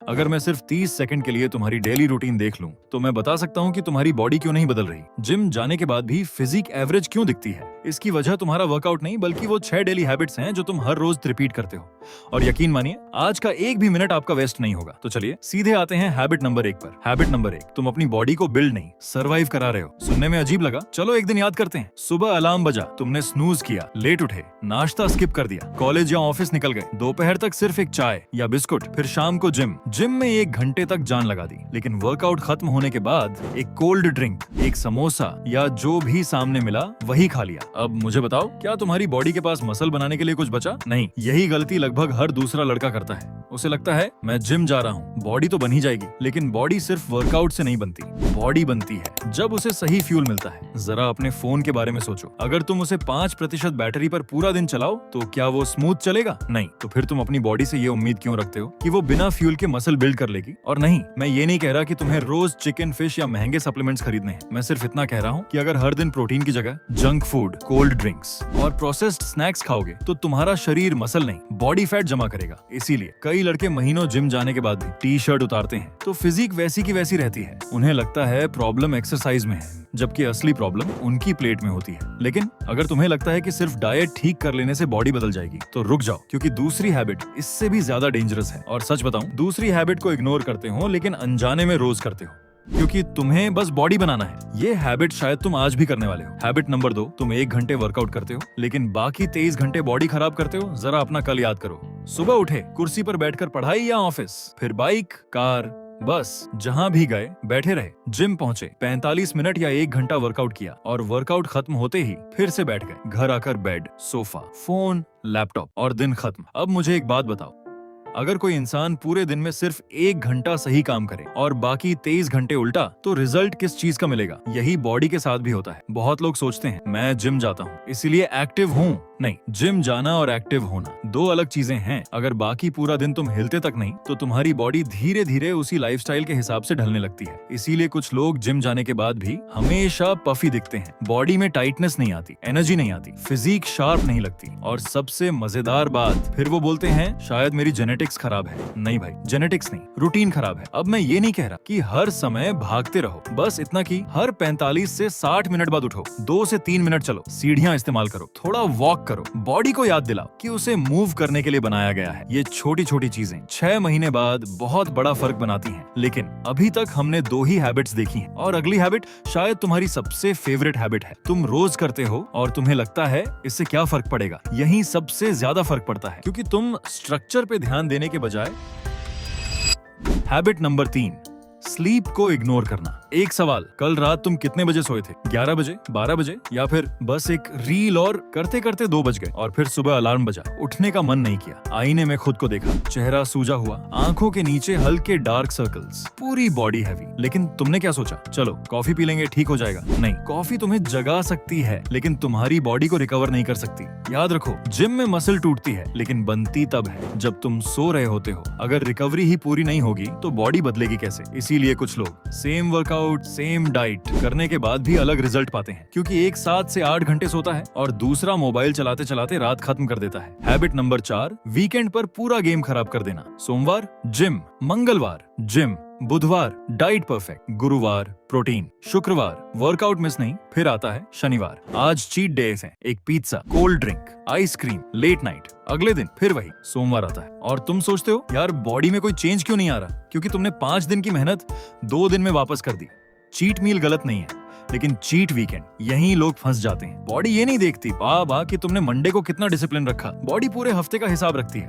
अगर मैं सिर्फ 30 सेकंड के लिए तुम्हारी डेली रूटीन देख लूं, तो मैं बता सकता हूं कि तुम्हारी बॉडी क्यों नहीं बदल रही। जिम जाने के बाद भी फिजिक एवरेज क्यों दिखती है। इसकी वजह तुम्हारा वर्कआउट नहीं, बल्कि वो 6 डेली हैबिट्स हैं जो तुम हर रोज रिपीट करते हो। और यकीन मानिए, आज का एक भी मिनट आपका वेस्ट नहीं होगा। तो चलिए सीधे आते हैं हैबिट नंबर 1 पर। हैबिट नंबर 1, तुम अपनी बॉडी को बिल्ड नहीं, सर्वाइव करा रहे हो। सुनने में अजीब लगा? चलो एक दिन याद करते हैं। सुबह अलार्म बजा, तुमने स्नूज किया, लेट उठे, नाश्ता स्किप कर दिया, कॉलेज या ऑफिस निकल गए, दोपहर तक सिर्फ एक चाय या बिस्कुट, फिर शाम को जिम में 1 घंटे तक जान लगा दी। लेकिन वर्कआउट खत्म होने के बाद एक कोल्ड ड्रिंक, एक समोसा या जो भी सामने मिला वही खा लिया। अब मुझे बताओ, क्या तुम्हारी बॉडी के पास मसल बनाने के लिए कुछ बचा? नहीं। यही गलती लगभग हर दूसरा लड़का करता है। उसे लगता है मैं जिम जा रहा हूँ, बॉडी तो बन ही जाएगी। लेकिन बॉडी सिर्फ वर्कआउट से नहीं बनती, बॉडी बनती है जब उसे सही फ्यूल मिलता है। जरा अपने फोन के बारे में सोचो। अगर तुम उसे 5% बैटरी पर पूरा दिन चलाओ तो क्या वो स्मूथ चलेगा? नहीं। तो फिर तुम अपनी बॉडी से ये उम्मीद क्यों रखते हो कि वो बिना फ्यूल के मसल बिल्ड कर लेगी? और नहीं, मैं ये नहीं कह रहा कि तुम्हें रोज चिकन, फिश या महंगे सप्लीमेंट्स खरीदने हैं। मैं सिर्फ इतना कह रहा हूँ कि अगर हर दिन प्रोटीन की जगह जंक फूड, कोल्ड ड्रिंक्स और प्रोसेस्ड स्नैक्स खाओगे तो तुम्हारा शरीर मसल नहीं, बॉडी फैट जमा करेगा। इसीलिए कई लड़के महीनों जिम जाने के बाद भी टी शर्ट उतारते हैं तो फिजिक वैसी की वैसी रहती है। उन्हें लगता है प्रॉब्लम एक्सरसाइज में है, जबकि असली प्रॉब्लम उनकी प्लेट में होती है। लेकिन अगर तुम्हें लगता है कि सिर्फ डाइट ठीक कर लेने से बॉडी बदल जाएगी तो रुक जाओ, क्योंकि दूसरी हैबिट इससे भी ज्यादा डेंजरस है। और सच बताऊं, दूसरी हैबिट को इग्नोर करते हो लेकिन अनजाने में रोज करते हो, क्योंकि तुम्हें बस बॉडी बनाना है। ये हैबिट शायद तुम आज भी करने वाले हो। हैबिट नंबर 2, तुम 1 घंटे वर्कआउट करते हो लेकिन बाकी 23 घंटे बॉडी खराब करते हो। जरा अपना कल याद करो। सुबह उठे, कुर्सी पर बैठकर पढ़ाई या ऑफिस, फिर बाइक, कार, बस जहां भी गए बैठे रहे। जिम पहुंचे, 45 मिनट या 1 घंटा वर्कआउट किया और वर्कआउट खत्म होते ही फिर से बैठ गए। घर आकर बेड, सोफा, फोन, लैपटॉप और दिन खत्म। अब मुझे एक बात बताओ, अगर कोई इंसान पूरे दिन में सिर्फ 1 घंटा सही काम करे और बाकी 23 घंटे उल्टा, तो रिजल्ट किस चीज का मिलेगा? यही बॉडी के साथ भी होता है। बहुत लोग सोचते हैं मैं जिम जाता हूँ इसीलिए एक्टिव हूँ। नहीं, जिम जाना और एक्टिव होना 2 अलग चीजें हैं। अगर बाकी पूरा दिन तुम हिलते तक नहीं तो तुम्हारी बॉडी धीरे धीरे उसी लाइफस्टाइल के हिसाब से ढलने लगती है। इसीलिए कुछ लोग जिम जाने के बाद भी हमेशा पफी दिखते हैं, बॉडी में टाइटनेस नहीं आती, एनर्जी नहीं आती, फिजिक शार्प नहीं लगती। और सबसे मजेदार बात, फिर वो बोलते हैं शायद मेरी जेनेटिक्स खराब है। नहीं भाई, जेनेटिक्स नहीं, रूटीन खराब है। अब मैं ये नहीं कह रहा कि हर समय भागते रहो, बस इतना कि हर 45 से 60 मिनट बाद उठो, 2 से 3 मिनट चलो, सीढ़ियां इस्तेमाल करो, थोड़ा वॉक करो, बॉडी को याद दिलाओ कि उसे मूव करने के लिए बनाया गया है। ये छोटी छोटी चीजें 6 महीने बाद बहुत बड़ा फर्क बनाती हैं। लेकिन अभी तक हमने 2 ही हैबिट्स देखी हैं और अगली हैबिट शायद तुम्हारी सबसे फेवरेट हैबिट है। तुम रोज करते हो और तुम्हें लगता है इससे क्या फर्क पड़ेगा। यही सबसे ज्यादा फर्क पड़ता है, क्योंकि तुम स्ट्रक्चर पे ध्यान देने के बजाय। हैबिट नंबर 3, स्लीप को इग्नोर करना। एक सवाल, कल रात तुम कितने बजे सोए थे? 11 बजे, 12 बजे, या फिर बस एक रील और करते करते 2 बज गए? और फिर सुबह अलार्म बजा, उठने का मन नहीं किया, आईने में खुद को देखा, चेहरा सूजा हुआ, आंखों के नीचे हल्के डार्क सर्कल्स, पूरी बॉडी हैवी। लेकिन तुमने क्या सोचा, चलो कॉफी पी लेंगे, ठीक हो जाएगा? नहीं, कॉफी तुम्हें जगा सकती है लेकिन तुम्हारी बॉडी को रिकवर नहीं कर सकती। याद रखो, जिम में मसल टूटती है लेकिन बनती तब है जब तुम सो रहे होते हो। अगर रिकवरी ही पूरी नहीं होगी तो बॉडी बदलेगी कैसे? इसीलिए कुछ लोग सेम वर्कआउट, सेम डाइट करने के बाद भी अलग रिजल्ट पाते हैं, क्योंकि एक 7 से 8 घंटे सोता है और दूसरा मोबाइल चलाते चलाते रात खत्म कर देता है। हैबिट नंबर 4, वीकेंड पर पूरा गेम खराब कर देना। सोमवार जिम, मंगलवार जिम, बुधवार डाइट परफेक्ट, गुरुवार प्रोटीन, शुक्रवार वर्कआउट मिस नहीं, फिर आता है शनिवार, आज चीट डेज हैं, एक pizza, cold drink, ice cream, late night. अगले दिन फिर वही सोमवार आता है और तुम सोचते हो यार बॉडी में कोई चेंज क्यों नहीं आ रहा? क्योंकि तुमने 5 दिन की मेहनत 2 दिन में वापस कर दी। चीट मील गलत नहीं है, लेकिन चीट वीकेंड, यहीं लोग फंस जाते हैं। बॉडी ये नहीं देखती वाह कि तुमने मंडे को कितना डिसिप्लिन रखा, बॉडी पूरे हफ्ते का हिसाब रखती है।